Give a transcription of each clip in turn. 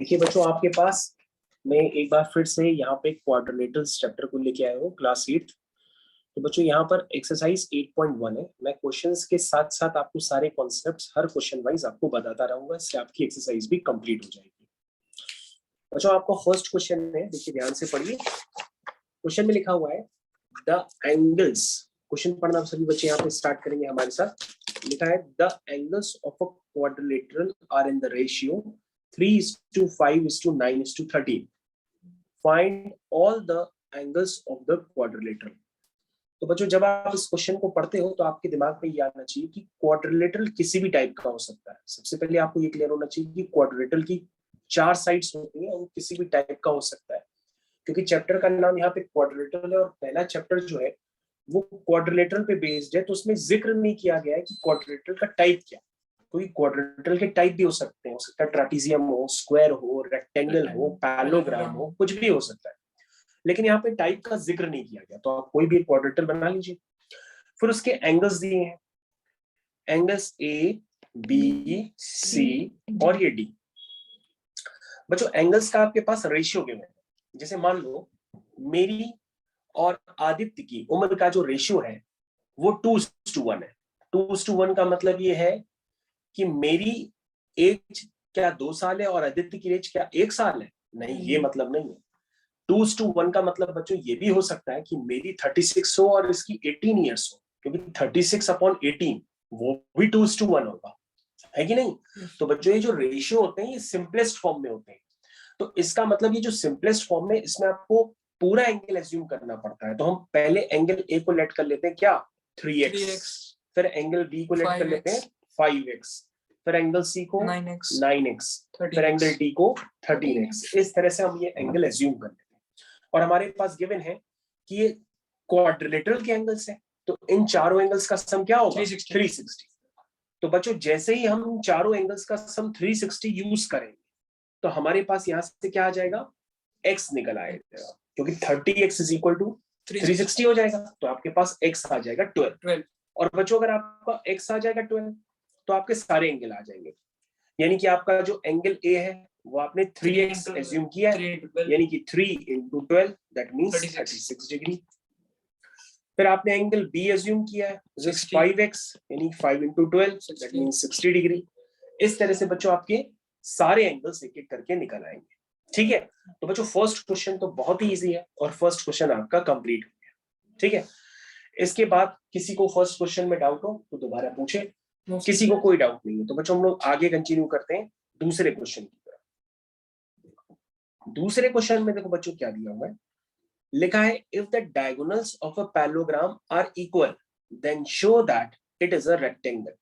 देखिए बच्चों, आपके पास मैं एक बार फिर से यहाँ पे क्वाड्रिलेटरल्स चैप्टर को लेके आया हूँ, क्लास 8। तो बच्चों यहाँ पर एक्सरसाइज 8.1 है। मैं क्वेश्चंस के साथ साथ आपको सारे कॉन्सेप्ट्स हर क्वेश्चन वाइज आपको बताता रहूंगा, इससे आपकी एक्सरसाइज भी कंप्लीट हो जाएगी। बच्चों आपको फर्स्ट क्वेश्चन है, देखिए ध्यान से पढ़िए। क्वेश्चन में लिखा हुआ है द एंगल्स। क्वेश्चन पढ़ना सभी बच्चे यहाँ पे स्टार्ट करेंगे हमारे साथ। लिखा है the angles of a quadrilateral are in the ratio 3:5:9:13. Find all the angles of the quadrilateral. तो बच्चों जब आप इस क्वेश्चन को पढ़ते हो तो आपके दिमाग में ये आना चाहिए कि क्वाड्रिलेटरल किसी भी टाइप का हो सकता है। सबसे पहले आपको ये क्लियर होना चाहिए कि क्वाड्रिलेटरल की 4 साइड्स होती हैं और किसी भी टाइप का हो सकता है, क्योंकि चैप्टर का नाम यहाँ पे क्वाड्रिलेटरल है और पहला चैप्टर जो है वो क्वाड्रिलेटरल पे बेस्ड है। तो उसमें जिक्र नहीं किया गया है कि क्वाड्रिलेटरल का टाइप क्या। कोई क्वाड्रिलेटरल के टाइप भी हो सकते हैं, हो सकता है ट्रेपीजियम हो, स्क्वायर हो, रेक्टेंगल हो, पैरेललोग्राम हो, कुछ भी हो सकता है, लेकिन यहाँ पे टाइप का जिक्र नहीं किया गया। तो आप कोई भी क्वाड्रिलेटरल बना लीजिए। फिर उसके एंगल्स दिए हैं, एंगल्स ए बी सी और ये डी। बच्चों एंगल्स का आपके पास रेशियो गिवन है। जैसे मान लो मेरी और आदित्य की उम्र का जो रेशियो है वो 2:1 है। 2:1 का मतलब ये है कि मेरी एज क्या 2 साल है और आदित्य की एज क्या 1 साल है? नहीं, ये मतलब नहीं है। 2:1 का मतलब बच्चों ये भी हो सकता है कि मेरी 36 हो और इसकी 18 ईयर्स हो, क्योंकि 36/18 वो भी 2:1 होगा, है कि नहीं? तो बच्चों ये जो रेशियो होते हैं ये सिंपलेस्ट फॉर्म में होते हैं। तो इसका मतलब ये जो सिंपलेस्ट फॉर्म में, इसमें आपको पूरा एंगल एज्यूम करना पड़ता है। तो हम पहले एंगल ए को लेट कर लेते हैं क्या 3x, फिर एंगल बी को लेट कर लेते हैं 5x, फिर एंगल सी को 9x, फिर एंगल डी को 13x। इस तरह से हम ये एंगल एज्यूम कर लेते हैं और हमारे पास गिवन है कि ये क्वाड्रिलेटरल के एंगल्स है। तो इन चारों एंगल्स का सम क्या होगा? 360। तो बच्चों जैसे ही हम चारों एंगल्स का सम 360 यूज करेंगे तो हमारे पास यहां से क्या आ जाएगा? x निकल आएगा, क्योंकि 30x इज इक्वल टू 360 हो जाएगा। तो आपके पास x आ जाएगा 12। और बच्चों अगर आपका x आ जाएगा 12 तो आपके सारे एंगल आ जाएंगे। यानी कि आपका जो एंगल a है वो आपने 3x एज्यूम किया है, यानी कि 3 into 12 दैट मींस 36 डिग्री। फिर आपने एंगल b एज्यूम किया है 5x, यानी 5 into 12 दैट मींस 60 डिग्री। इस तरह से बच्चों आपके सारे एंगल्स एक एक करके निकल आएंगे। ठीक है, तो बच्चों फर्स्ट क्वेश्चन तो बहुत ही इजी है और फर्स्ट क्वेश्चन आपका कंप्लीट हो गया। ठीक है, इसके बाद किसी को फर्स्ट क्वेश्चन में डाउट हो तो दोबारा पूछे, किसी को कोई डाउट नहीं है तो बच्चों हम लोग आगे कंटिन्यू करते हैं दूसरे क्वेश्चन की तरफ। दूसरे क्वेश्चन में देखो बच्चों क्या दिया हुआ है। लिखा है if the diagonals of a parallelogram are equal then show that it is a rectangle.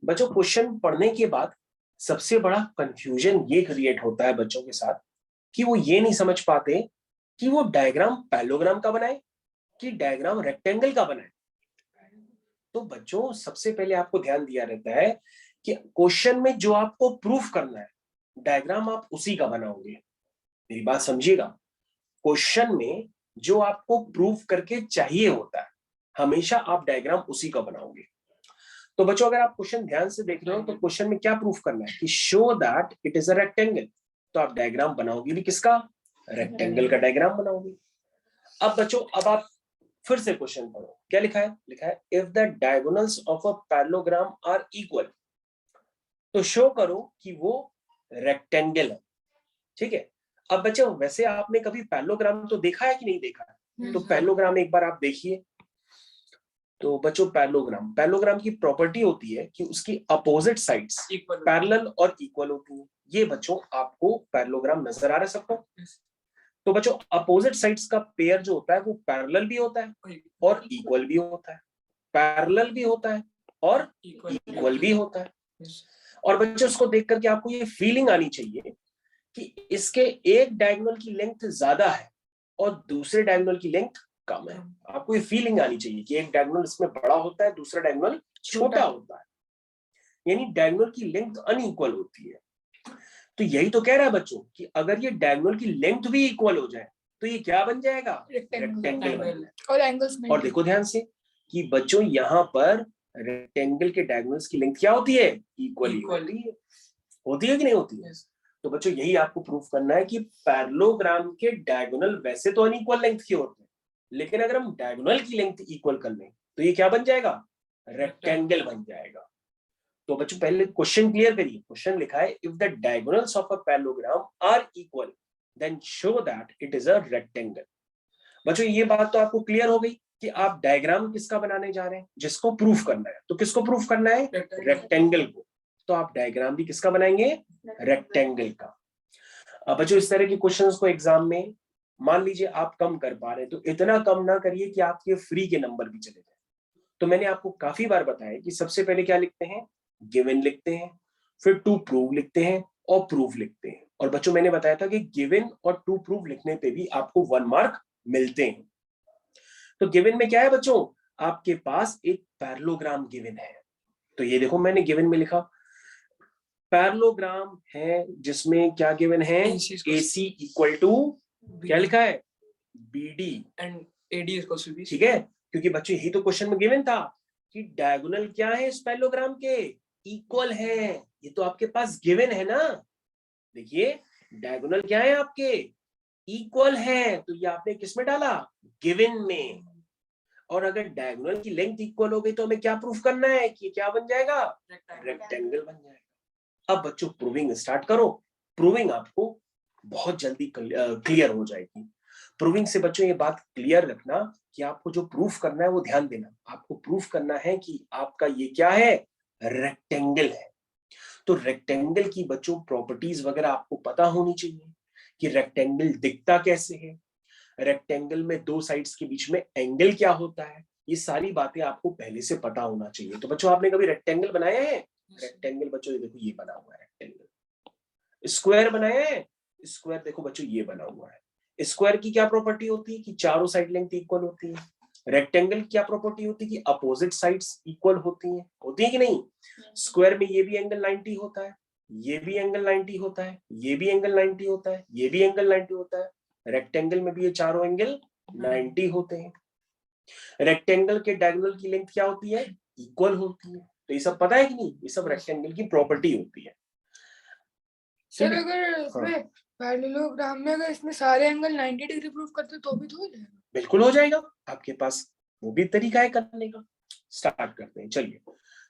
बच्चों क्वेश्चन पढ़ने के बाद सबसे बड़ा कंफ्यूजन ये क्रिएट होता है बच्चों के साथ कि वो ये नहीं समझ पाते कि वो डायग्राम पैरेललोग्राम का बनाए कि डायग्राम रेक्टेंगल का बनाए। तो बच्चों सबसे पहले आपको ध्यान दिया रहता है कि क्वेश्चन में जो आपको प्रूफ करना है डायग्राम आप उसी का बनाओगे। मेरी बात समझिएगा, क्वेश्चन में जो आपको प्रूफ करके चाहिए होता है हमेशा आप डायग्राम उसी का बनाओगे। तो बच्चों अगर आप क्वेश्चन ध्यान से देख रहे हो तो क्वेश्चन में क्या प्रूफ करना है कि show that it is a rectangle. तो आप डायग्राम बनाओगे भी किसका? रेक्टेंगल का डायग्राम बनाओगे। अब बच्चों अब आप फिर से क्वेश्चन पढ़ो, क्या लिखा है? लिखा है if the diagonals of a parallelogram are equal, तो शो करो कि वो रेक्टेंगल है। ठीक है, अब बच्चों वैसे आपने कभी पैरेललोग्राम तो देखा है कि नहीं देखा है? तो पैरेललोग्राम एक बार आप देखिए। तो बच्चों पैरेललोग्राम की प्रॉपर्टी होती है कि उसकी अपोजिट साइड्स पैरेलल और इक्वल होती हैं। ये बच्चों आपको पैरेललोग्राम नजर आ रहा है सबको? तो बच्चों अपोजिट साइड्स का पेयर जो होता है वो पैरेलल भी होता है और इक्वल भी होता है, पैरेलल भी होता है और इक्वल भी होता है। और बच्चों उसको देख करके आपको ये फीलिंग आनी चाहिए कि इसके एक डायगोनल की लेंथ ज्यादा है और दूसरे डायगोनल की लेंथ कम है। आपको ये फीलिंग आनी चाहिए कि एक डायगोनल इसमें बड़ा होता है, दूसरा डायगोनल छोटा होता है, यानी डायगोनल की लेंथ अनइक्वल होती है। तो यही तो कह रहा है बच्चों कि अगर ये डायगोनल की लेंथ भी इक्वल हो जाए तो ये क्या बन जाएगा? रेक्टेंगल बन जाएगा। और एंगल्स में और देखो ध्यान से कि बच्चों यहाँ पर रेक्टेंगल के डायगोनल्स की लेंथ क्या होती है? इक्वल होती है कि नहीं होती है? तो बच्चों यही आपको प्रूफ करना है कि पैरेललोग्राम के डायगोनल वैसे तो अनइक्वल लेंथ के होते हैं, लेकिन अगर हम डायगोनल की लेंथ इक्वल कर लें तो ये क्या बन जाएगा, रेक्टेंगल बन जाएगा। तो बच्चों पहले क्वेश्चन क्लियर करिए। क्वेश्चन लिखा है if the diagonals of a parallelogram are equal then show that it is a rectangle. बच्चों ये बात तो आपको क्लियर हो गई कि आप डायग्राम किसका बनाने जा रहे हैं, जिसको प्रूफ करना है। तो किसको प्रूफ करना है, रेक्टेंगल को। तो आप डायग्राम भी किसका बनाएंगे, रेक्टेंगल का। अब बच्चों इस तरह के क्वेश्चंस को एग्जाम में मान लीजिए आप कम कर पा रहे हैं तो इतना कम ना करिए कि आपके फ्री के नंबर भी चले जाए। तो मैंने आपको काफी बार बताया कि सबसे पहले क्या लिखते हैं, गिवन लिखते हैं, फिर टू प्रूव लिखते हैं और प्रूफ लिखते हैं। और बच्चों मैंने बताया था कि गिवन और टू प्रूव लिखने पे भी आपको 1 मार्क मिलते हैं। तो गिवन में क्या है बच्चों, आपके पास एक पैरेललोग्राम गिवन है। तो ये देखो मैंने गिवन में लिखा पैरेललोग्राम है जिसमें क्या गिवन है, AC इक्वल टू क्या लिखा है, BD and AD equal to BC। ठीक है, क्योंकि बच्चों यही तो क्वेश्चन में गिवन था कि डायगोनल क्या है इस पैरेललोग्राम के, इक्वल है। ये तो आपके पास गिवन है ना, देखिए डायगोनल क्या है आपके, इक्वल है। तो ये आपने किस में डाला, गिवन में। और अगर डायगोनल की लेंथ इक्वल हो गई तो हमें क्या प्रूफ करना है कि क्या बन जाएगा, रेक्टेंगल बन जाएगा। अब बच्चों प्रूविंग स्टार्ट करो। प्रूविंग आपको बहुत जल्दी क्लियर हो जाएगी। प्रूविंग से बच्चों ये बात क्लियर रखना कि आपको जो प्रूफ करना है वो ध्यान देना, आपको प्रूफ करना है कि आपका ये क्या है, रेक्टेंगल है। तो रेक्टेंगल की बच्चों प्रॉपर्टीज वगैरह आपको पता होनी चाहिए कि रेक्टेंगल दिखता कैसे है, रेक्टेंगल में दो साइड्स के बीच में एंगल क्या होता है, ये सारी बातें आपको पहले से पता होना चाहिए। तो बच्चों आपने कभी रेक्टेंगल बनाया है, रेक्टेंगल बच्चों ये देखो ये बना हुआ है रेक्टेंगल। स्क्वायर बनाया है, स्क्वायर देखो बच्चों ये बना हुआ है। स्क्वायर की क्या प्रॉपर्टी होती है कि चारों साइड लेंथ इक्वल होती है। रेक्टेंगल क्या प्रॉपर्टी होती है कि अपोजिट साइड्स इक्वल होती है कि नहीं। स्क्वायर में ये भी एंगल 90 होता है, ये भी एंगल 90 होता है, ये भी एंगल 90 होता है, ये भी एंगल 90 होता है। रेक्टेंगल में भी ये चारों एंगल 90 होते हैं। रेक्टेंगल के डायगोनल की लेंथ क्या होती है, इक्वल होती है। तो ये सब पता है कि नहीं, ये सब रेक्टेंगल की प्रॉपर्टी होती है। सर अगर इसमें पैरेललोग्राम में अगर इसमें सारे एंगल 90 डिग्री प्रूफ करते तो भी तो हो जाएगा। बिल्कुल हो जाएगा, आपके पास वो भी तरीका है करने का। स्टार्ट करते हैं चलिए।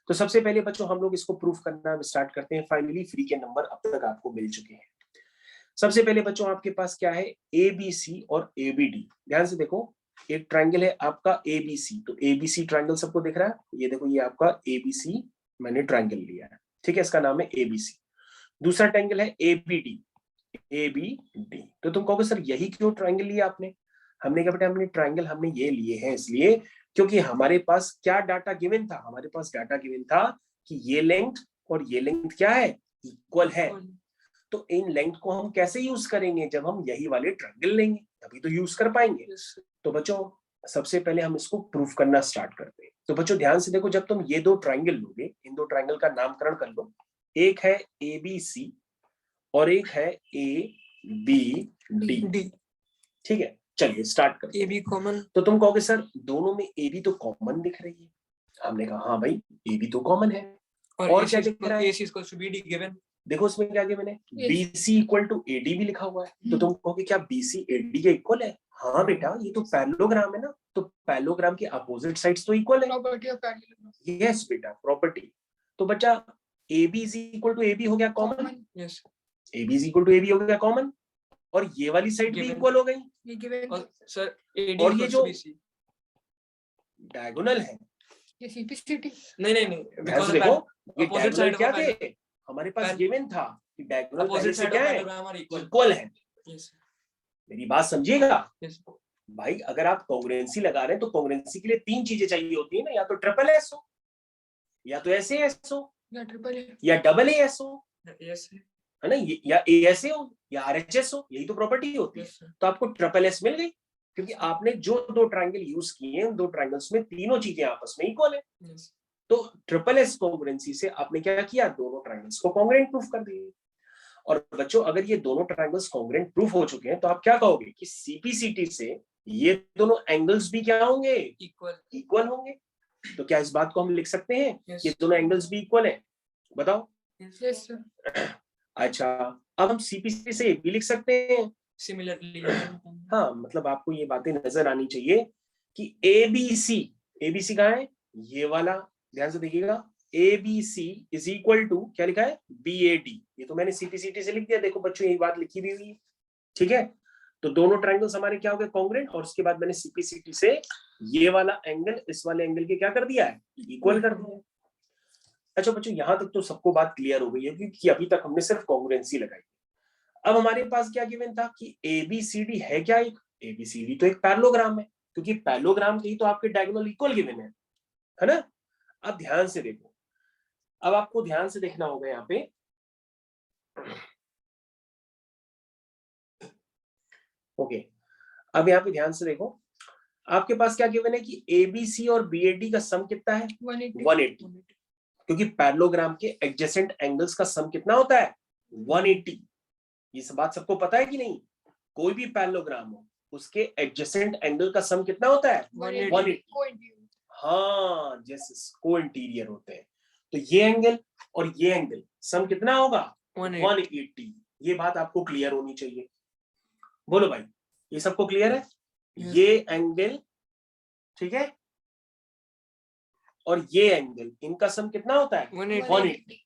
तो सबसे पहले बच्चों हम लोग इसको प्रूफ करना स्टार्ट करते हैं। फाइनली फ्री के नंबर अब तक आपको मिल चुके हैं। सबसे पहले बच्चों आपके पास क्या है, ABC और ABD। ध्यान से देखो, एक ट्राइंगल है आपका ABC, तो ABC ट्राइंगल सबको दिख रहा है, ये देखो ये आपका ABC मैंने ट्राइंगल लिया है, ठीक है, इसका नाम है ABC। दूसरा ट्राइंगल है ABD। तो तुम कहोगे सर यही क्यों ट्राइंगल लिया आपने। हमने क्या बेटा, हमने ट्राइंगल हमने ये लिए हैं इसलिए क्योंकि हमारे पास क्या डाटा गिवन था, हमारे पास डाटा गिवन था कि ये लेंथ और ये लेंथ क्या है, इक्वल है। तो इन लेंथ को हम कैसे यूज करेंगे, जब हम यही वाले ट्रायंगल लेंगे तभी तो यूज कर पाएंगे। तो बच्चों सबसे पहले हम इसको प्रूफ करना स्टार्ट करते हैं। तो बच्चों ध्यान से देखो, जब तुम ये दो ट्रायंगल लोगे, इन दो ट्रायंगल का नामकरण कर लो। एक है ABC और एक है ABD, ठीक है। चलिए स्टार्ट करते हैं। AB common. तो तुम कहोगे सर दोनों में AB तो कॉमन दिख रही है। हमने कहा हाँ भाई AB तो कॉमन है। और क्या दिख रहा है, AC equal to BD given. देखो इसमें क्या गिवन है, BC इक्वल टू AD भी लिखा हुआ है। तो तुम कहोगे क्या BC AD के इक्वल है। हाँ बेटा ये तो पैरेललोग्राम है ना, तो पैरेललोग्राम के अपोजिट साइड्स तो इक्वल है। Property of parallelogram. यस बेटा प्रॉपर्टी। तो बच्चा AB is equal to AB हो गया common. Yes, AB is equal to AB हो गया कॉमन, और ये वाली साइड भी इक्वल हो गई। ये गिवन। और सर AD और ये जो BC डायगोनल है, ये CPCT नहीं बिकॉज़ देखो ये opposite डायगोनल side क्या of a थे, हमारे पास गिवन था कि डायगोनल पहले अपोजिट से साइड क्या ऑफ है, पैरेललोग्राम आर इक्वल है। यस मेरी बात समझिएगा यस भाई, अगर आप कॉन्ग्रुएंसी लगा रहे हैं तो कॉन्ग्रुएंसी के लिए तीन चीजें चाहिए होती है ना, या तो ट्रिपल एस हो, या तो SAS हो, या ट्रिपल ए या डबल AS हो, यस है ना, या ASA हो या RHS हो, यही तो प्रॉपर्टी होती है। तो आपको ट्रिपल एस मिल गई क्योंकि आपने जो दो ट्रायंगल यूज किए हैं उन दो ट्रायंगल्स में तीनों चीजें आपस में इक्वल है। तो ट्रिपल एस कॉन्ग्रुएंसी से आपने क्या किया, दोनों ट्रायंगल्स को कॉन्ग्रुएंट प्रूफ कर दिए। और बच्चों अगर ये दोनों ट्रायंगल्स कॉन्ग्रुएंट प्रूफ हो चुके हैं तो आप क्या कहोगे कि CPCT से ये दोनों एंगल्स भी क्या होंगे, इक्वल होंगे। तो क्या इस बात को हम लिख सकते हैं कि दोनों एंगल्स भी इक्वल है, बताओ। Yes sir. अच्छा, अब हम सीपीसी से भी लिख सकते हैं। Similarly, हाँ, मतलब आपको ये बातें नजर आनी चाहिए कि एबीसी कहाँ है, ये वाला, ध्यान से देखिएगा, ABC इज इक्वल टू क्या लिखा है, BAD। ये तो मैंने सीपीसीटी से लिख दिया, देखो बच्चों यही बात लिखी भी हुई है, ठीक है। तो दोनों ट्रायंगल्स हमारे क्या हो गए, कॉन्ग्रुएंट, और उसके बाद मैंने सीपीसीटी से ये वाला एंगल इस वाले एंगल के क्या कर दिया है, इक्वल कर दिया है। अच्छा बच्चों, यहां तक तो सबको बात क्लियर हो गई है, क्योंकि अभी तक हमने सिर्फ कॉन्ग्रुएंसी लगाई। अब हमारे पास क्या गिवन था कि ABCD है क्या, एक ABCD तो एक पैरेललोग्राम है, क्योंकि पैरेललोग्राम के ही तो आपके डायगोनल इक्वल गिवन है ना। अब ध्यान से देखो, अब आपको ध्यान से देखना होगा यहाँ पे, ओके। अब यहाँ पे ध्यान से देखो, आपके पास क्या गिवन है कि ABC और BAD का सम कितना है, 180, क्योंकि पैरेललोग्राम के एडजेसेंट एंगल्स का सम कितना होता है, 180। ये सब बात सबको पता है कि नहीं, कोई भी पैरेललोग्राम हो उसके एडजेसेंट एंगल का सम कितना होता है, 180। हाँ, जैसे को इंटीरियर होते हैं, तो ये एंगल और ये एंगल सम कितना होगा, 180। ये बात आपको क्लियर होनी चाहिए। बोलो भाई, ये सबको क्लियर है? ये एंगल, ठीक है, और ये एंगल, इनका सम कितना होता है, 180।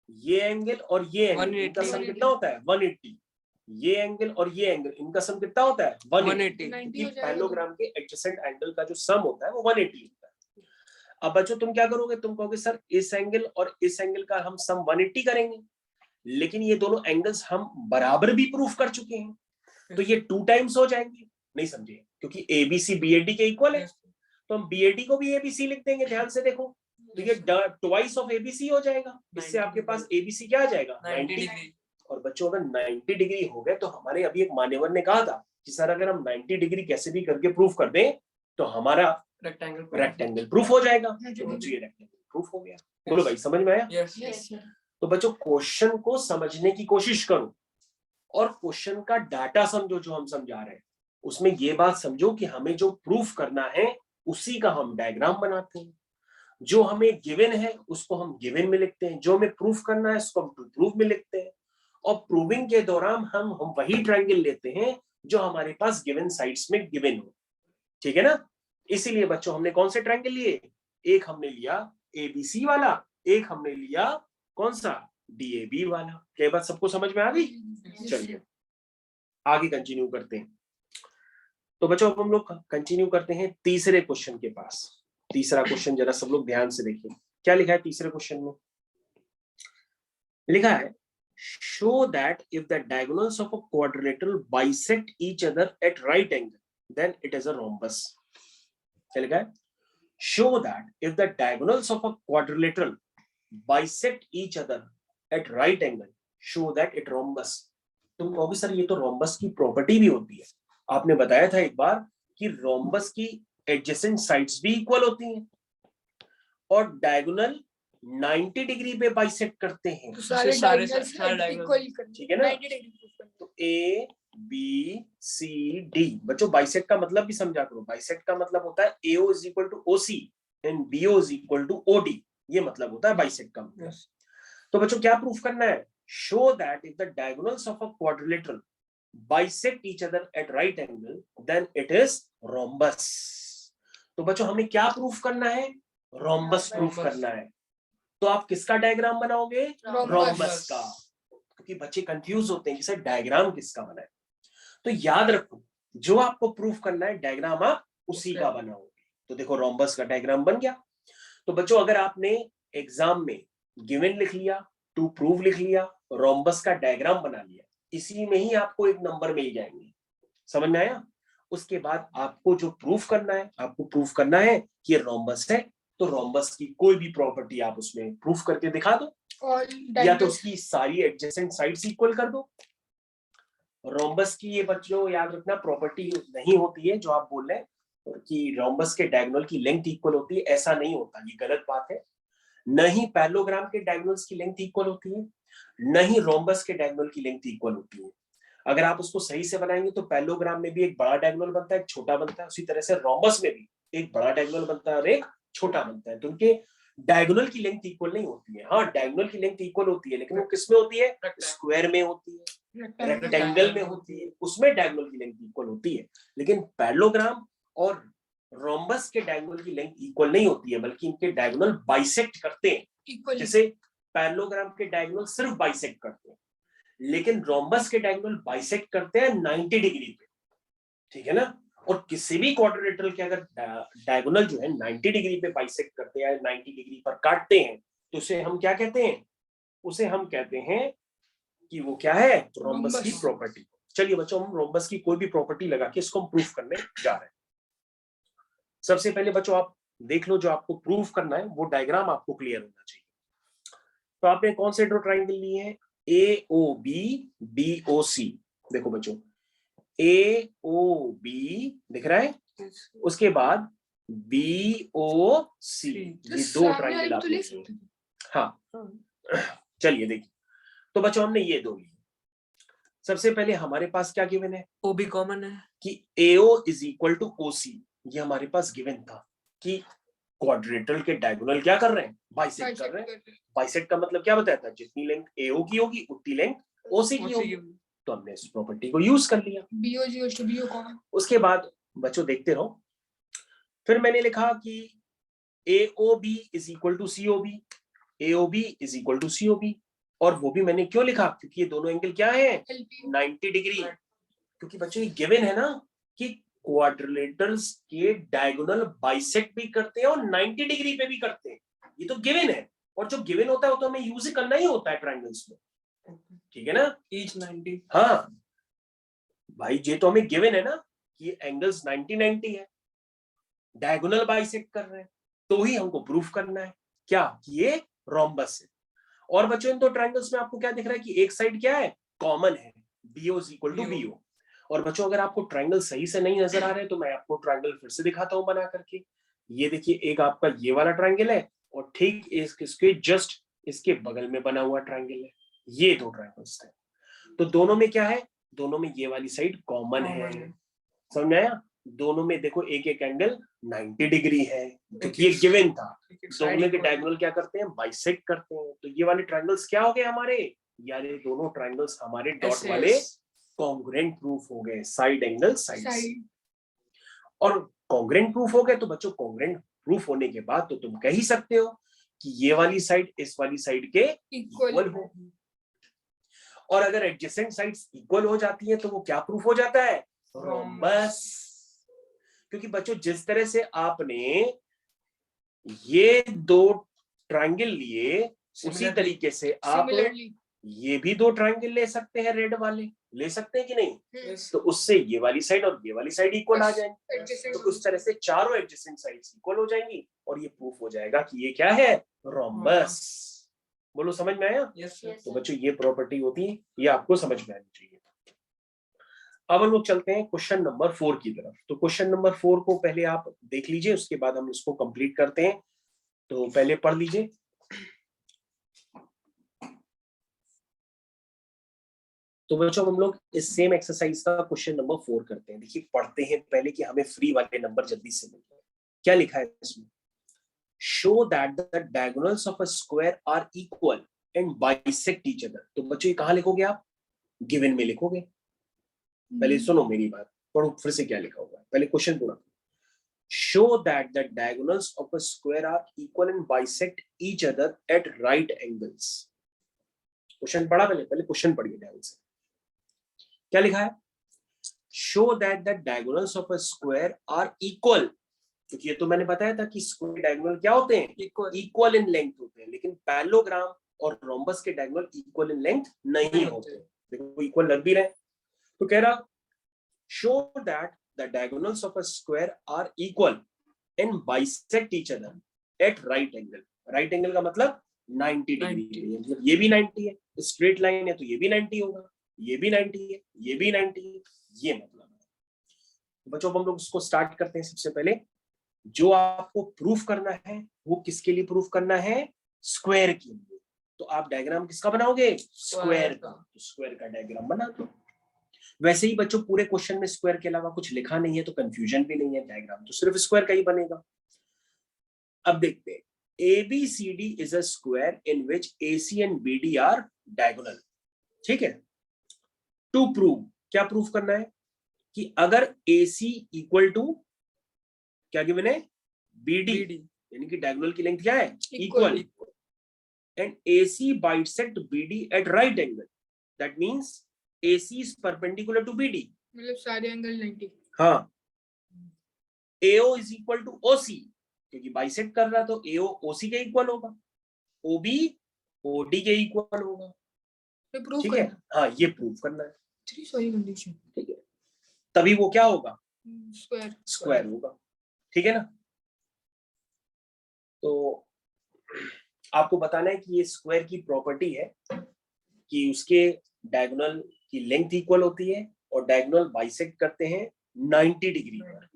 ये एंगल और ये एंगल, इनका सम कितना होता है, 180। ये एंगल और ये एंगल, इनका सम कितना होता है, 180। क्योंकि पैरेललोग्राम के एडजेसेंट एंगल का जो सम होता है वो 180 होता है। अब बच्चों तुम क्या करोगे, तुम कहोगे सर इस एंगल और इस एंगल का हम सम 180 करेंगे, लेकिन ये दोनों एंगल्स हम बराबर भी प्रूफ कर चुके हैं, तो ये 2 टाइम्स हो जाएंगे। नहीं समझे, क्योंकि ABC BAD के इक्वल है, तो हम BAD को भी ABC लिख देंगे। ध्यान से देखो, तो ये ट्वाइस ऑफ ABC हो जाएगा, इससे आपके पास ABC क्या आ जाएगा, 90 डिग्री। और बच्चों अगर 90 डिग्री हो गए, तो हमारे अभी एक मान्यवर ने कहा था कि सर अगर हम 90 डिग्री कैसे भी करके प्रूफ कर दें तो हमारा रेक्टेंगल प्रूफ हो जाएगा। तो बच्चों ये रेक्टेंगल प्रूफ हो गया। बोलो भाई, समझ में आया? तो बच्चों क्वेश्चन को समझने की कोशिश करो, और क्वेश्चन का डाटा समझो जो हम समझा रहे हैं, उसमें ये बात समझो कि हमें जो प्रूफ करना है उसी का हम डायग्राम बनाते हैं। जो हमें गिवन है उसको हम गिवन में लिखते हैं, जो हमें प्रूफ करना है उसको हम टू प्रूफ में लिखते हैं, और प्रूविंग के दौरान हम वही ट्रायंगल लेते हैं जो हमारे पास गिवन साइड्स में गिवन हो, ठीक है ना। इसीलिए बच्चों हमने कौन से ट्रायंगल लिए, एक हमने लिया ABC वाला, एक हमने लिया कौन सा, DAB वाला। क्या बात सबको समझ में आ गई? चलिए आगे कंटिन्यू करते हैं। तो बच्चों अब हम लोग कंटिन्यू करते हैं तीसरे क्वेश्चन के पास। तीसरा क्वेश्चन जरा सब लोग ध्यान से देखिए, क्या लिखा है तीसरे क्वेश्चन में, लिखा है show that if the diagonals of a quadrilateral bisect each other at right angle then it is a rhombus. क्या लिखा है, show that if the diagonals of a quadrilateral bisect each other at right angle show that it rhombus. तुम कहोगे sir ये तो rhombus की property भी होती है, आपने बताया था एक बार कि रोम्बस की एडजेसेंट साइड्स भी इक्वल होती हैं और डायगोनल 90 डिग्री पे बाइसेक्ट करते हैं, तो सारे इक्वल, ठीक है ना। तो ABCD बच्चों बाइसेक्ट का मतलब भी समझा करो, बाइसेक्ट का मतलब होता है AO is equal to OC and BO is equal to OD, ये मतलब होता है बाइसेक्ट का मतलब। तो बच्चों क्या प्रूफ करना है, show that if the diagonals of a quadrilateral bisect each other at right angle then it is rhombus. तो बच्चों हमें क्या प्रूफ करना है, रोम्बस प्रूफ करना है। तो आप किसका डायग्राम बनाओगे, रोम्बस का, क्योंकि बच्चे कंफ्यूज होते हैं कि सर डायग्राम किसका बना है। तो याद रखो जो आपको प्रूफ करना है डायग्राम आप उसी का बनाओगे। तो देखो रोम्बस का डायग्राम बन गया। तो बच्चों अगर आपने एग्जाम में गिवन लिख लिया, टू प्रूव लिख लिया, रोम्बस का डायग्राम बना लिया, इसी में ही आपको एक नंबर मिल जाएंगे। समझ में आया? उसके बाद आपको जो प्रूफ करना है, आपको प्रूफ करना है कि ये रोम्बस है, तो रोम्बस की कोई भी प्रॉपर्टी आप उसमें प्रूफ करके दिखा दो, या तो उसकी सारी एडजेसेंट साइड्स इक्वल कर दो। रोम्बस की ये बच्चों याद रखना प्रॉपर्टी नहीं होती है जो आप बोल रहे हैं कि रोम्बस के डायगोनल की लेंथ इक्वल होती है, ऐसा नहीं होता, ये गलत बात है। न ही पैरेललोग्राम के डायगोनल्स की लेंथ इक्वल होती है, न ही रोम्बस के डायगोनल की लेंथ इक्वल होती है। अगर आप उसको सही से बनाएंगे तो पैरेललोग्राम में भी एक बड़ा डायगोनल बनता है, एक छोटा बनता है, उसी तरह से रोम्बस में भी एक बड़ा डायगोनल बनता है और एक छोटा बनता है। तो उनके डायगोनल की लेंथ इक्वल नहीं होती है। हाँ, डायगोनल की लेंथ इक्वल होती है, लेकिन वो किस में होती है? स्क्वायर में होती है, रेक्टेंगल में होती है, उसमें डायगोनल की लेंथ इक्वल होती है। लेकिन पैरेललोग्राम और रोम्बस के डायगोनल की लेंथ इक्वल नहीं होती है, बल्कि इनके डायगोनल बाइसेक्ट करते हैं। जैसे पैरेललोग्राम के डायगोनल सिर्फ बाइसेक्ट करते हैं, लेकिन रोम्बस के डायगोनल बाइसेक्ट करते हैं 90 डिग्री पे, ठीक है ना। और किसी भी क्वाड्रिलेटरल के अगर डायगोनल जो है 90 डिग्री पे बाइसेक्ट करते हैं, 90 डिग्री पर काटते हैं, तो उसे हम क्या कहते हैं? उसे हम कहते हैं कि वो क्या है? रोम्बस की प्रॉपर्टी। चलिए बच्चों, हम रोम्बस की कोई भी प्रॉपर्टी लगा के इसको हम प्रूफ करने जा रहे हैं। सबसे पहले बच्चों आप देख लो, जो आपको प्रूफ करना है वो डायग्राम आपको क्लियर होना चाहिए। तो आपने कौन से दो ट्राइंगल लिए हैं? AOB BOC। देखो बच्चों, AOB दिख रहा है, उसके बाद BOC, ये दो ट्राइंगल आप देख रहे हैं। हाँ, चलिए देखिए, तो बच्चों हमने ये दो लिए। सबसे पहले हमारे पास क्या गिवन है? OB कॉमन है कि AO is equal to OC। ये हमारे पास गिवन था कि क्वाड्रिलेटरल के डायगोनल क्या कर रहे हैं? बाइसेक्ट कर रहे हैं। बाइसेक्ट का मतलब क्या बताया था? जितनी लेंथ AO की होगी उतनी लेंथ OC की होगी। तो हमने इस प्रॉपर्टी को यूज कर लिया। BO common. उसके बाद बच्चों देखते रहो, फिर मैंने लिखा कि AOB is equal to COB, AOB is equal to COB। और वो भी मैंने क्यों लिखा? क्योंकि ये दोनों एंगल क्या है? 90 डिग्री। क्योंकि बच्चों ये गिवन है ना कि क्वाड्रिलेटरल्स के डायगोनल बाइसेक्ट भी करते हैं और 90 डिग्री पे भी करते हैं। ये तो गिवन है, और जो गिवन होता है वो तो हमें यूज करना ही होता है ट्रायंगल्स में, ठीक है ना। ईच 90। हाँ भाई, ये तो हमें गिवन है ना कि ये एंगल्स 90-90 है, डायगोनल बाइसेक्ट कर रहे हैं, तो ही हमको प्रूफ करना है क्या कि ये रोम्बस है। और बच्चों इन दो ट्रायंगल्स में आपको क्या दिख रहा है कि एक साइड क्या है? कॉमन है, BO is equal to BO। और बच्चों अगर आपको ट्रायंगल सही से नहीं नजर आ रहे तो मैं आपको ट्रायंगल फिर से दिखाता हूं बना करके। ये देखिए, एक आपका ये वाला ट्रायंगल है और ठीक इसके जस्ट इसके बगल में बना हुआ ट्रायंगल है। ये दो ट्रायंगल्स हैं, तो दोनों में क्या है? दोनों में ये वाली साइड कॉमन है। समझ में आया? दोनों में देखो एक एक एंगल 90 डिग्री है, क्योंकि ये गिवन था। दोनों के डायगोनल क्या करते हैं? बाइसेक्ट करते हैं। तो ये वाले ट्रायंगल्स क्या हो गए हमारे? यार ये दोनों ट्रायंगल्स हमारे डॉट वाले कॉन्ग्रुएंट प्रूफ हो गए, साइड एंगल साइड। और कॉन्ग्रुएंट प्रूफ हो गए तो बच्चों कॉन्ग्रुएंट प्रूफ होने के बाद तो तुम कह ही सकते हो कि ये वाली साइड इस वाली साइड के इक्वल हो। और अगर एडजेसेंट साइड्स इक्वल हो जाती है तो वो क्या प्रूफ हो जाता है? रोम्बस। क्योंकि बच्चों जिस तरह से आपने ये दो ट्रायंगल लिए, उसी तरीके से आप ये भी दो ट्रायंगल ले सकते हैं, रेड वाले ले सकते हैं कि नहीं? तो उससे ये वाली साइड और ये वाली साइड इक्वल आ जाएंगे। तो उस तरह से चारों एडजेसेंट साइड्स इक्वल हो जाएंगी और ये प्रूफ हो जाएगा कि ये क्या है? रोम्बस। बोलो, समझ में आया? तो बच्चों ये प्रॉपर्टी होती है, ये आपको समझ में आनी चाहिए। अब हम लोग चलते हैं क्वेश्चन नंबर 4 की तरफ। तो क्वेश्चन नंबर 4 को पहले आप देख लीजिए, उसके बाद हम इसको कंप्लीट करते हैं। तो पहले पढ़ लीजिए। तो बच्चों हम लोग इस सेम एक्सरसाइज का क्वेश्चन नंबर 4 करते हैं। देखिए पढ़ते हैं पहले कि हमें फ्री वाले नंबर जल्दी से मिल जाए। क्या लिखा है इसमें? Show that the diagonals of a square are equal and bisect each other. तो बच्चों ये कहां लिखोगे आप? गिवन में लिखोगे। पहले सुनो मेरी बात, पढ़ो फिर से क्या लिखा हुआ है, पहले क्वेश्चन पूरा। Show that the diagonals of a square are equal and bisect each other at right angles. Question पढ़ा पहले क्वेश्चन पढ़िए ध्यान से। क्या लिखा है? Show that the diagonals of a square are equal. क्योंकि ये तो मैंने बताया था कि स्क्वायर डायगोनल क्या होते हैं? इक्वल इन लेंथ होते हैं, लेकिन पैरेललोग्राम और रोम्बस के डायगोनल इक्वल इन लेंथ नहीं होते। देखो इक्वल लग भी रहे। तो कह रहा show that the diagonals of a square are equal and bisect each other at right angle. right angle का मतलब 90 डिग्री। मतलब ये भी 90 है, स्ट्रेट लाइन है तो ये भी 90 होगा, ये भी 90 है, ये भी 90 है, ये मतलब है। बच्चों हम लोग उसको स्टार्ट करते हैं। सबसे पहले जो आपको प्रूफ करना है वो किसके लिए प्रूफ करना है? स्क्वायर के लिए। तो आप डायग्राम किसका बनाओगे? स्क्वायर का। तो स्क्वायर का डायग्राम बना दो। वैसे ही बच्चों पूरे क्वेश्चन में स्क्वायर के अलावा कुछ लिखा नहीं है तो कंफ्यूजन भी नहीं है, डायग्राम तो सिर्फ स्क्वायर का ही बनेगा। अब देखते हैं ABCD is a square in which AC and BD are diagonal. ठीक है, टू प्रूव, क्या प्रूव करना है कि अगर AC इक्वल टू क्या गिवन है, BD, यानी कि डायगोनल की लेंथ क्या है, equal, and AC bisect BD at right angle, that means AC is perpendicular to BD, मतलब सारे एंगल 90। हाँ, AO is equal to OC, क्योंकि बाइसेक्ट कर रहा है तो AO OC के इक्वल होगा, OB OD के इक्वल होगा, ठीक है, हाँ, ये प्रूव करना है, सॉरी कंडीशन, ठीक है, तभी वो क्या होगा, स्क्वायर होगा, ठीक है ना। तो आपको बताना है कि ये स्क्वायर की प्रॉपर्टी है कि उसके डायगोनल की लेंथ इक्वल होती है और डायगोनल बाइसेक्ट करते हैं 90 डिग्री पर,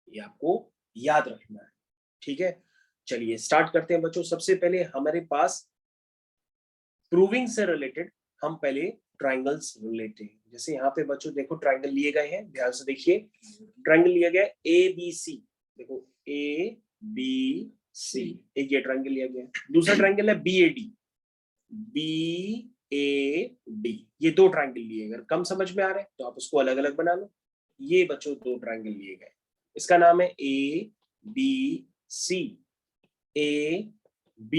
ये आपको याद रखना है, ठीक है। चलिए स्टार्ट करते हैं बच्चों। सबसे पहले हमारे पास प्रूविंग से रिलेटेड हम पहले ट्राइंगल्स लेते हैं। जैसे यहाँ पे बच्चों देखो ट्राइंगल लिए गए हैं, ध्यान से देखिए, ट्राइंगल लिया गया है ABC, देखो ABC, एक ये ट्राइंगल लिया गया है, दूसरा ट्राइंगल है BAD, ये दो ट्राइंगल लिए, अगर कम समझ में आ रहे हैं तो आप उसको अलग अलग बना लो। ये बच्चों दो ट्राइंगल लिए गए, इसका नाम है ABC, ABD,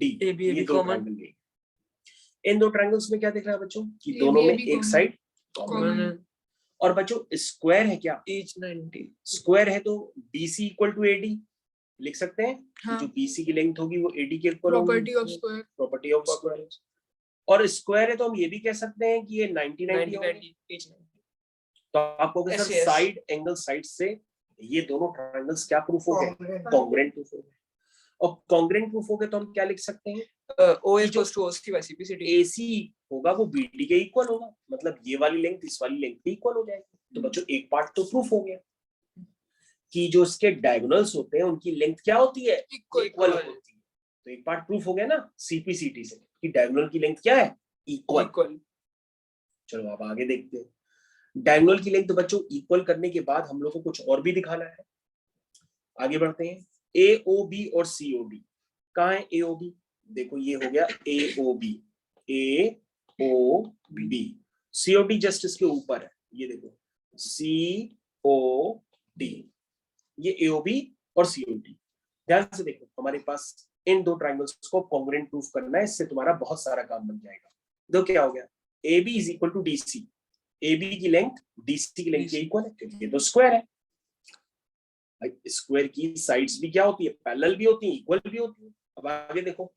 ये दो ट्राइंगल लिए। इन दो ट्राइंगल्स में क्या दिख रहा है बच्चों कि दोनों में एक साइड कॉमन है, और बच्चों स्क्वायर है क्या, each 90, स्क्वायर है तो BC इक्वल टू AD लिख सकते हैं, हाँ। जो BC की लेंथ होगी वो AD के इक्वल होगी, property of square, property of square. और स्क्वायर है तो हम ये भी कह सकते हैं कि ये 90 होगी, तो आपको सर साइड एंगल साइड से ये दोनों ट्रायंगल्स क्या प्रूफ हो गए, कॉन्ग्रुएंट प्रूफ हो गए। और कॉन्ग्रुएंट प्रूफ हो गए तो हम क्या लिख सकते हैं, O is equals to OC by CP CD, AC होगा वो BD के इक्वल होगा, मतलब ये वाली लेंथ इस वाली लेंथ के इक्वल हो जाएगी। तो बच्चों एक पार्ट तो प्रूफ हो गया कि जो इसके डायगोनल्स होते हैं उनकी लेंथ क्या होती है, इक्वल होती है। तो एक पार्ट प्रूफ हो गया ना CPCT से कि डायगोनल की लेंथ क्या है, इक्वल। चलो अब आगे देखते हैं। डायगोनल की लेंथ बच्चों इक्वल करने के बाद हम लोग को कुछ और भी दिखाना है, आगे बढ़ते हैं। AOB और COD, कहाँ है AOB, देखो ये हो गया AOB, COD जस्ट इसके ऊपर है, ये देखो COD, ये AOB और COD। ध्यान से देखो, हमारे पास इन दो ट्राइंगल्स को कॉन्ग्रुएंट प्रूफ करना है, इससे तुम्हारा बहुत सारा काम बन जाएगा। देखो क्या हो गया, AB is equal to DC, AB की लेंथ DC की लेंथ के इक्वल है, क्योंकि ये तो स्क्वायर है। स्क्वायर की साइड्स भी क्या होती है, पैरेलल भी होती है, इक्वल भी होती है। अब आगे देखो,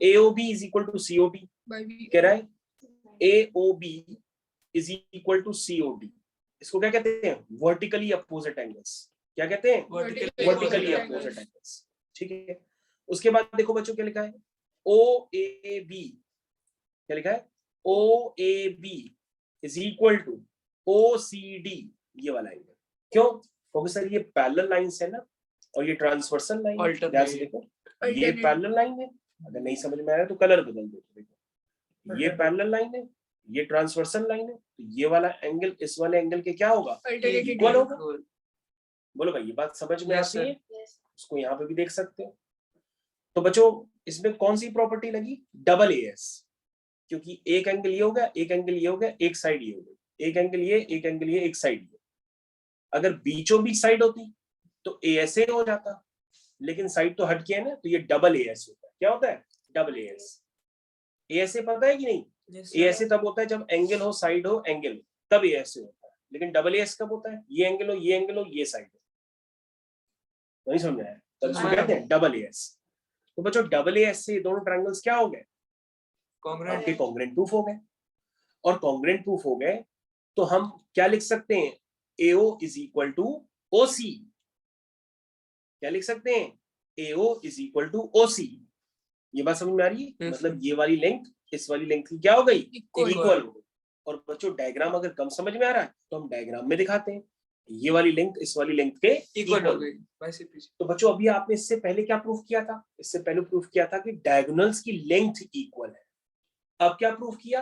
AOB is equal to COD, कह रहा है AOB is equal to COD, इसको क्या कहते हैं, वर्टिकली अपोजिट एंगल्स। क्या कहते हैं, वर्टिकली अपोजिट एंगल्स, ठीक है। उसके बाद देखो बच्चों क्या लिखा है, OAB, क्या लिखा है, OAB is equal to OCD, ये वाला एंगल। क्यों, क्योंकि सर ये पैरेलल लाइंस है ना, और ये ट्रांसवर्सल लाइन है। ध्यान से देखो, ये पैरेलल लाइन है, अगर नहीं समझ में आ रहा है तो कलर बदल दो। देखो ये पैरेलल लाइन है, ये ट्रांसवर्सल लाइन है, तो ये वाला एंगल इस वाले एंगल के क्या होगा, इक्वल होगा। बोलो भाई ये बात समझ में आती है, उसको यहाँ पे भी देख सकते हो। तो बच्चों इसमें कौन सी प्रॉपर्टी लगी, डबल AS, क्योंकि एक एंगल ये हो गया, एक एंगल ये हो गया, एक साइड ये हो गई, एक एंगल ये, एक एंगल ये, एक साइड ये। अगर बीचों बीच साइड होती तो ASA हो जाता, लेकिन साइड तो हट के है ना, तो ये डबल AS होता है। क्या होता है, डबल AS। ASA पता है कि नहीं, ASA तब होता है जब एंगल हो, साइड हो, एंगल, तब ASA होता है। लेकिन डबल AS कब होता है, ये एंगल हो, ये एंगल हो, ये साइड हो। नहीं समझ में आया, तब इसको कहते हैं डबल AS। तो बच्चों डबल AS से दोनों ट्रायंगल्स क्या हो गए, आपके कॉन्ग्रुएंट प्रूफ हो गए। और कॉन्ग्रुएंट प्रूफ हो गए तो हम क्या लिख सकते हैं, AO is equal to OC, क्या लिख सकते हैं, AO is equal to OC। ये बात समझ में आ रही है, मतलब ये वाली लेंथ इस वाली लेंथ की क्या हो गई, इक्वल हो गई। और बच्चों डायग्राम अगर कम समझ में आ रहा है तो हम डायग्राम में दिखाते हैं, ये वाली लेंथ इस वाली लेंथ के इक्वल हो गई। तो बच्चों अभी आपने इससे पहले क्या प्रूफ किया था, इससे पहले प्रूफ किया था कि डायगोनल्स की लेंथ इक्वल है। अब क्या प्रूफ किया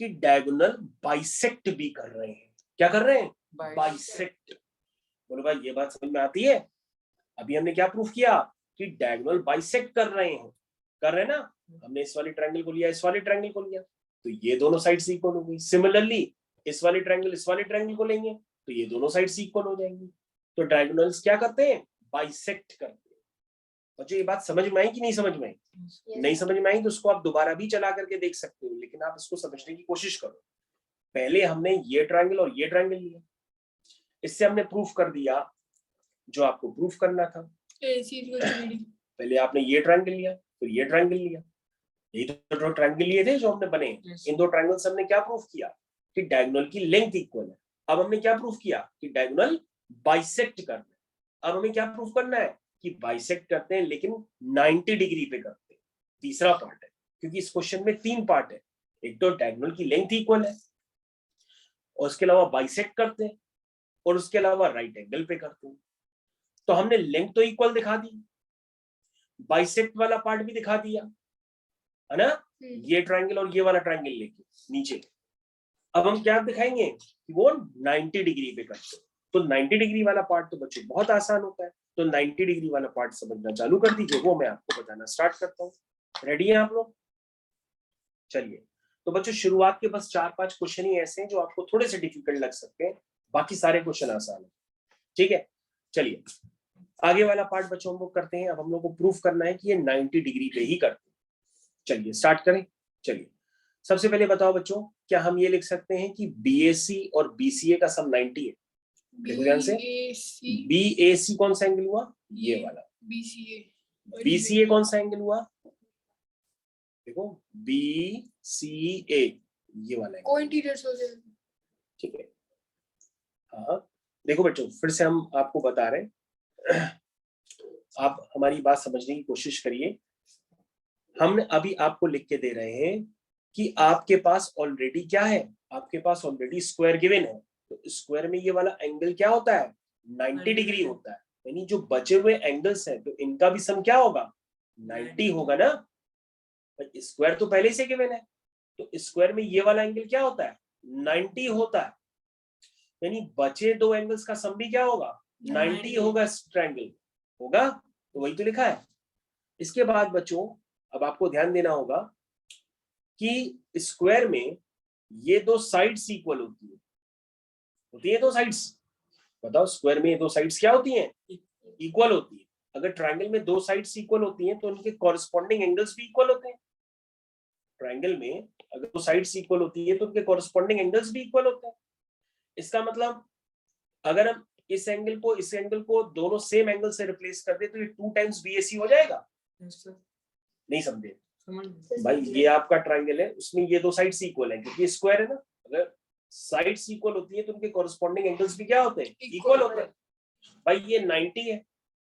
कि डायगोनल बाइसेक्ट भी कर रहे हैं। क्या कर रहे हैं, बाइसेक्ट। बोलो भाई ये बात समझ में आती है। अभी हमने क्या प्रूफ किया, कि डायगोनल बाइसेक्ट कर रहे हैं ना। हमने इस वाले ट्रायंगल को लिया, इस वाले ट्रायंगल को लिया, तो ये दोनों साइड्स इक्वल हो गई। सिमिलरली इस वाले ट्रायंगल को लेंगे तो ये दोनों साइड्स इक्वल हो जाएंगी। तो डायगोनल्स क्या करते हैं, बाइसेक्ट करते हैं। बच्चों ये बात समझ में आई कि नहीं समझ में आई? नहीं समझ में आई तो उसको आप दोबारा भी चला करके देख सकते हो, लेकिन आप इसको समझने की कोशिश करो। पहले हमने ये ट्रायंगल और ये ट्रायंगल लिया, इससे हमने प्रूफ कर दिया जो आपको प्रूफ करना था। पहले आपने ये ट्रायंगल लिया, फिर ये ट्रायंगल लिया, यही तो ट्रायंगल लिए थे जो हमने बने। इन दो ट्रायंगल से हमने क्या प्रूफ किया कि डायगोनल की लेंथ इक्वल है। अब हमने क्या प्रूफ किया कि डायगोनल बाइसेक्ट करते हैं। अब हमें क्या प्रूफ करना है कि बाइसेक्ट करते हैं लेकिन 90 डिग्री पे करते हैं। तीसरा पार्ट है, क्योंकि इस क्वेश्चन में 3 पार्ट है। एक तो डायगोनल की लेंथ इक्वल है, और उसके अलावा बाइसेक्ट करते हैं, और उसके अलावा राइट एंगल पे करते हैं। तो हमने लेंथ तो इक्वल दिखा दी, बाइसेक्ट वाला पार्ट भी दिखा दिया, है ना। ये ट्रायंगल और ये वाला ट्रायंगल लेके नीचे अब हम क्या दिखाएंगे कि वो 90 डिग्री पे करते हैं। तो 90 डिग्री वाला पार्ट तो बच्चों बहुत आसान होता है। तो 90 डिग्री वाला पार्ट समझना चालू कर दीजिए, वो मैं आपको बताना स्टार्ट करता हूँ। रेडी हैं आप लोग? चलिए, तो बच्चों शुरुआत के बस 4-5 क्वेश्चन ही ऐसे हैं जो आपको थोड़े से डिफिकल्ट लग सकते हैं, बाकी सारे क्वेश्चन आसान है। ठीक है, चलिए आगे वाला पार्ट बच्चों हम लोग करते हैं। अब हम लोग को प्रूफ करना है कि ये 90 डिग्री पे ही करते हैं। चलिए स्टार्ट करें। चलिए सबसे पहले बताओ बच्चों, क्या हम ये लिख सकते हैं कि BAC और BCA का सम 90 है? देखो ध्यान से, BAC कौन सा एंगल हुआ? ये वाला। BCA कौन सा एंगल हुआ? देखो BCA ये वाला एंगल। ठीक है, हाँ देखो बच्चों फिर से हम आपको बता रहे हैं, आप हमारी बात समझने की कोशिश करिए। हमने अभी आपको लिख के दे रहे हैं कि आपके पास ऑलरेडी क्या है, आपके पास ऑलरेडी स्क्वायर गिवन है। तो स्क्वायर में ये वाला एंगल क्या होता है? 90 डिग्री होता है। यानी जो बचे हुए एंगल्स हैं तो इनका भी सम क्या होगा? 90 होगा ना। स्क्वायर तो पहले से गिवन है, तो स्क्वायर में ये वाला एंगल क्या होता है? 90 होता है। यानी बचे दो एंगल्स का सम भी क्या होगा? 90 होगा। इस ट्रायंगल होगा, तो वही तो लिखा है। इसके बाद बच्चों अब आपको ध्यान देना होगा कि स्क्वायर में ये दो साइड्स इक्वल होती है दो साइड्स। बताओ स्क्वायर में ये दो साइड्स क्या होती हैं? इक्वल होती है। अगर ट्रायंगल में दो साइड्स इक्वल होती हैं तो उनके कॉरस्पॉन्डिंग एंगल्स भी इक्वल होते हैं। ट्रायंगल में अगर दो साइड्स इक्वल होती है तो उनके कॉरस्पॉन्डिंग एंगल्स भी इक्वल होते हैं। इसका मतलब अगर हम इस एंगल को दोनों सेम एंगल से रिप्लेस कर दे तो ये 2 टाइम्स BAC हो जाएगा। नहीं समझे भाई? ये आपका ट्रायंगल है, उसमें ये दो साइड्स इक्वल है क्योंकि स्क्वायर है ना। अगर साइड्स इक्वल होती है तो उनके कॉरस्पॉन्डिंग एंगल्स भी क्या होते हैं? इक्वल होते हैं। भाई ये 90 है,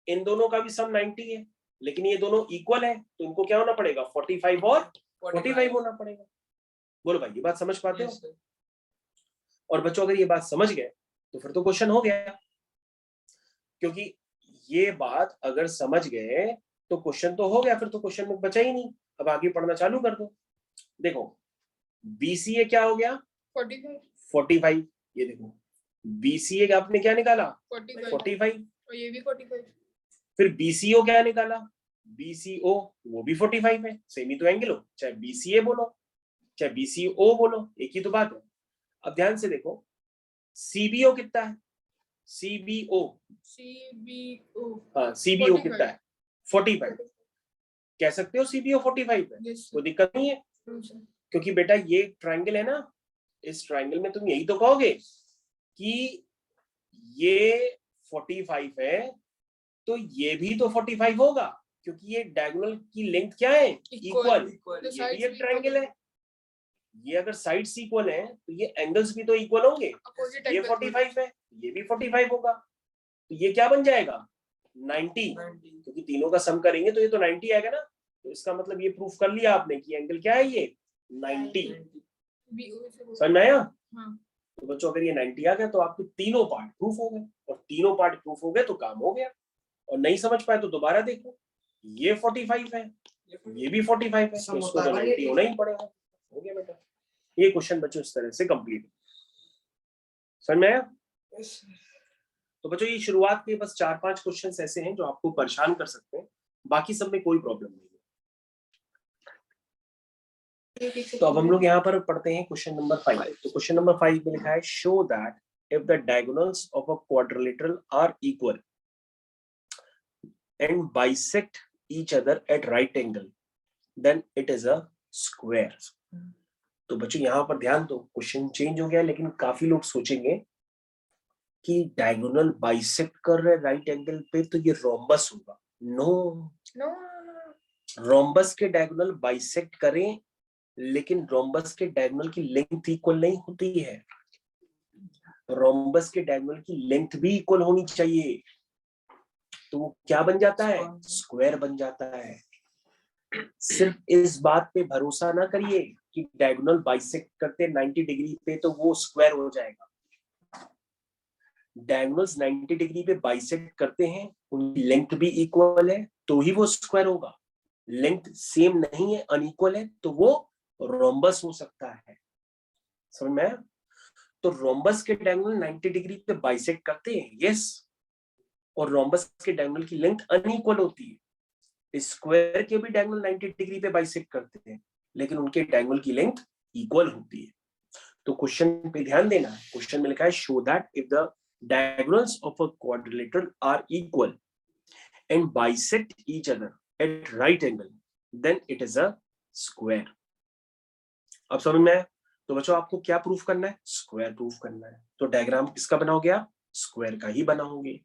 इन दोनों का भी सम 90 है, लेकिन ये दोनों इक्वल है तो इनको क्या होना पड़ेगा? 45 और 45 होना पड़ेगा। बोलो भाई ये बात समझ पाते हो? और बच्चों अगर ये बात समझ गए तो फिर तो क्वेश्चन हो गया, क्योंकि ये बात अगर समझ गए तो क्वेश्चन तो हो गया, फिर तो क्वेश्चन में बचा ही नहीं। अब आगे पढ़ना चालू कर दो। देखो BCA क्या हो गया? 45। ये देखो BCA का आपने क्या निकाला? 45। और ये भी 45। फिर BCO क्या निकाला? BCO वो भी 45 है। सेम ही तो एंगल हो, चाहे BCA बोलो चाहे BCO बोलो, एक ही तो बात है। अब ध्यान से देखो CBO कितना है? CBO हाँ CBO कितना है? 45। कह सकते हो CBO 45 है, कोई दिक्कत नहीं है। क्योंकि बेटा ये ट्रायंगल है ना, इस ट्रायंगल में तुम यही तो कहोगे कि ये 45 है तो ये भी तो 45 होगा, क्योंकि ये डायगोनल की लेंथ क्या है? इक्वल। ये भी एक ट्रायंगल है, ये अगर साइड्स इक्वल है तो ये एंगल्स भी तो इक्वल होंगे। ये 45 है, ये भी 45 होगा, तो ये क्या बन जाएगा? 90। क्योंकि तीनों का सम करेंगे तो ये तो 90 आएगा ना। तो इसका मतलब ये प्रूफ कर लिया आपने कि एंगल क्या है? ये 90। समझ में आया? तो बच्चों अगर ये 90 आ गया तो आपके तीनों पार्ट प्रूफ हो गए, और तीनों पार्ट प्रूफ हो गए तो काम हो गया। और नहीं समझ पाए तो दोबारा देखो, ये 45 है, ये भी 45 है, तो इसको तो 90 होना ही पड़ेगा। हो गया बेटा। ये क्वेश्चन बच्चों इस तरह से कंप्लीट। समझ में आया? तो बच्चों ये शुरुआत के बस 4-5 क्वेश्चंस ऐसे हैं जो आपको परेशान कर सकते हैं, बाकी सब में कोई प्रॉब्लम नहीं है। तो अब हम लोग यहाँ पर पढ़ते हैं क्वेश्चन नंबर 5। तो क्वेश्चन नंबर 5 में लिखा है show that if the diagonals of a quadrilateral are equal and bisect each other at right angle then it is a square. तो बच्चों यहाँ पर ध्यान दो, क्वेश्चन चेंज हो गया, लेकिन काफी लोग सोचेंगे कि डायगोनल बाइसेक्ट कर रहे राइट एंगल पे तो ये रोम्बस होगा। नो, रोम्बस के डायगोनल बाइसेक्ट करें, लेकिन रोम्बस के डायगोनल की लेंथ इक्वल नहीं होती है। रोम्बस के डायगोनल की लेंथ भी इक्वल होनी चाहिए, तो वो क्या बन जाता है? स्क्वायर बन जाता है। सिर्फ इस बात पे भरोसा ना करिए कि डायगोनल बाइसेक्ट करते 90 डिग्री पे तो वो स्क्वायर हो जाएगा। डायगोनल्स 90 डिग्री पे बाइसेक्ट करते हैं, उनकी लेंथ भी इक्वल है तो ही वो स्क्वायर होगा। लेंथ सेम नहीं है, अनइक्वल है, तो वो रोम्बस हो सकता है। समझ में आया? तो रोम्बस के डायगोनल 90 डिग्री पे बाइसेक्ट करते हैं, यस, और रोम्बस के डायगोनल की लेंथ अनइक्वल होती है। स्क्वायर के भी डायगोनल 90 डिग्री पे बाइसेक्ट करते हैं, लेकिन उनके डायगोनल की लेंथ इक्वल होती है। तो क्वेश्चन पे ध्यान देना है। क्वेश्चन में लिखा है show that if the diagonals of a quadrilateral are equal and bisect each other at right angle then it is a square। अब समझ में आया? तो बच्चों आपको क्या प्रूफ करना है? स्क्वायर प्रूफ करना है। तो डायग्राम किसका बना हो गया? स्क्वायर का ही बना होंगे।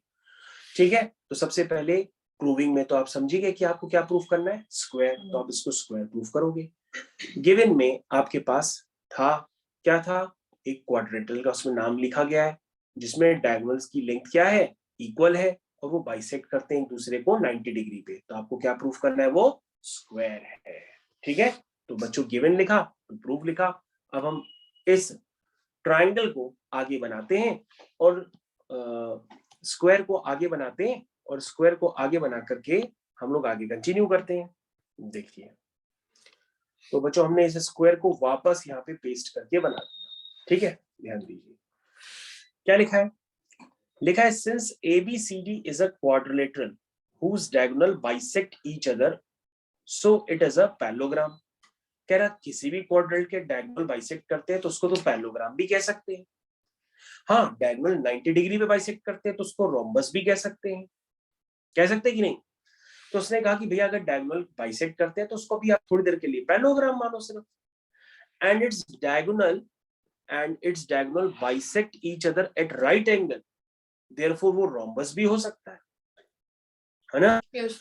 ठीक है, तो सबसे पहले प्रूविंग में तो आप समझिए कि आपको क्या प्रूफ करना है? स्क्वायर। तो आप इसको स्क्वायर प्रूफ करोगे। गिवन में आपके पास था, क्या था? एक क्वाड्रिलेटरल का उसमें नाम लिखा गया है जिसमें डायगोनल्स की लेंथ क्या है? इक्वल है, और वो बाइसेक्ट करते हैं एक दूसरे को 90 डिग्री पे। तो आपको क्या प्रूफ करना है? वो स्क्वायर है। ठीक है, तो बच्चों गिवन लिखा तो प्रूफ लिखा। अब हम इस ट्राइंगल को आगे बनाते हैं और स्क्वायर को आगे बनाते हैं, और स्क्वायर को आगे बना करके हम लोग आगे कंटिन्यू करते हैं। देखिए, तो बच्चों हमने इस स्क्वायर को वापस यहाँ पे पेस्ट करके बना दिया। ठीक है, ध्यान दीजिए क्या लिखा है। लिखा है since ABCD is a quadrilateral whose diagonal bisect each other so it is a parallelogram। कह रहा किसी भी क्वाड्रिलेटरल के डायगोनल बाइसेक्ट करते हैं तो उसको तो पैरेललोग्राम भी कह सकते हैं। हाँ, डायगोनल 90 डिग्री पे बाइसेक्ट करते हैं तो उसको रोम्बस भी कह सकते हैं। कह सकते हैं कि नहीं? तो उसने कहा कि भैया अगर डायगोनल बाइसेक्ट करते हैं तो उसको भी आप थोड़ी देर के लिए पैरेललोग्राम मानो सिर्फ। And its diagonal bisect each other at right angle, therefore वो रोम्बस भी हो सकता है ना? yes.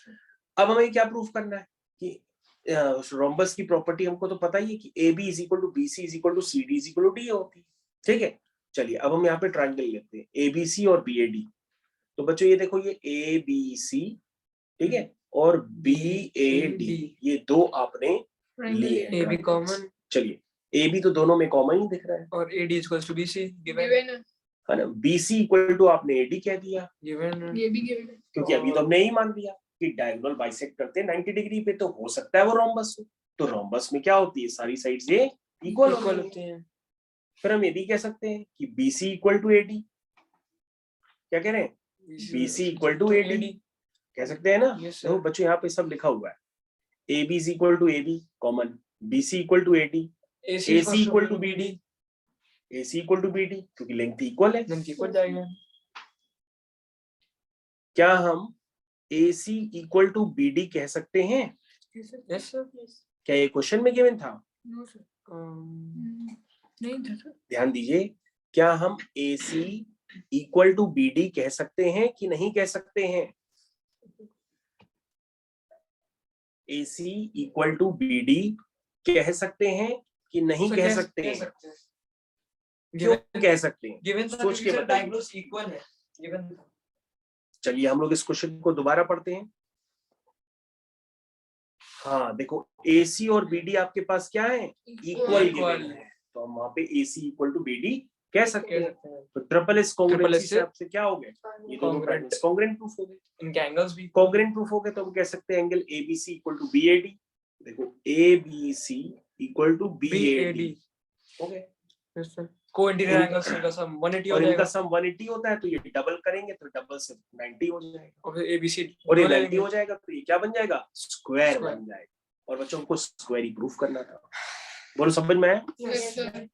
अब हमें क्या प्रूफ करना है कि रोम्बस की प्रॉपर्टी हमको तो पता ही है कि AB is equal to BC is equal to CD is equal to D होती है। ठीक है, चलिए अब हम यहाँ पे ट्राइंगल लेते हैं ABC और BAD। तो बच्चों ये देखो, ये ABC, ठीक है, और BAD, ये दो आपने लिए हैं। AB कॉमन, चलिए AB तो दोनों में कॉमन ही दिख रहा है, और AD equals to BC given है ना। BC इक्वल टू आपने AD कह दिया, गिवन, ये भी गिवन है, क्योंकि अभी तो हमने ही मान लिया कि डायगोनल बाइसेक्ट करते हैं 90 डिग्री पे तो हो सकता है वो रोम्बस हो। तो रोम्बस में क्या होती है? सारी साइड्स ये इक्वल होती हैं। फिर हम ये भी कह सकते हैं कि BC इक्वल टू AD। क्या कह रहे हैं? BC इक्वल टू AD कह सकते हैं ना। देखो बच्चों यहाँ पे सब लिखा हुआ है, AB is equal to AB common, BC equal to AD, AC equal to BD, AC equal to BD, क्योंकि लेंथ इक्वल है। लेंथ इक्वल जाएगा। क्या हम AC इक्वल टू BD कह सकते हैं? यस सर, क्या ये क्वेश्चन में गिवन था? नो सर, नहीं था सर। ध्यान दीजिए, क्या हम AC इक्वल टू BD कह सकते हैं कि नहीं कह सकते हैं? AC इक्वल टू BD कह सकते हैं कि नहीं कह सकते हैं? क्यों कह सकते हैं? गिवन सोच के बताइए। डायगोनल्स इक्वल है गिवन। चलिए हम लोग इस क्वेश्चन को दोबारा पढ़ते हैं। हाँ देखो, AC और BD आपके पास क्या है? इक्वल गिवन है, तो हम वहां पे AC इक्वल टू BD कह सकते हैं। तो ट्रिपल एस कॉन्ग्रुएंसी से आपसे क्या हो गया? ये दोनों ट्रायंगल्स कॉन्ग्रुएंट प्रूफ हो गए, इनके एंगल्स भी कॉन्ग्रुएंट प्रूफ हो गए। तो हम कह सकते हैं angle ABC equal to BAD। देखो ABC इक्वल टू BAD हो गए। Yes sir. को इंटीरियर एंगल्स का सम 180 हो और इनका जाएगा सम 180 होता है, तो ये डबल करेंगे तो डबल से 90 हो जाएगा, और फिर एबीसी और ये 90 हो जाएगा तो ये क्या बन जाएगा, स्क्वायर Square. बन जाएगा। और बच्चों को स्क्वायर ही प्रूफ करना था। बोलो समझ में आया? Yes, sir.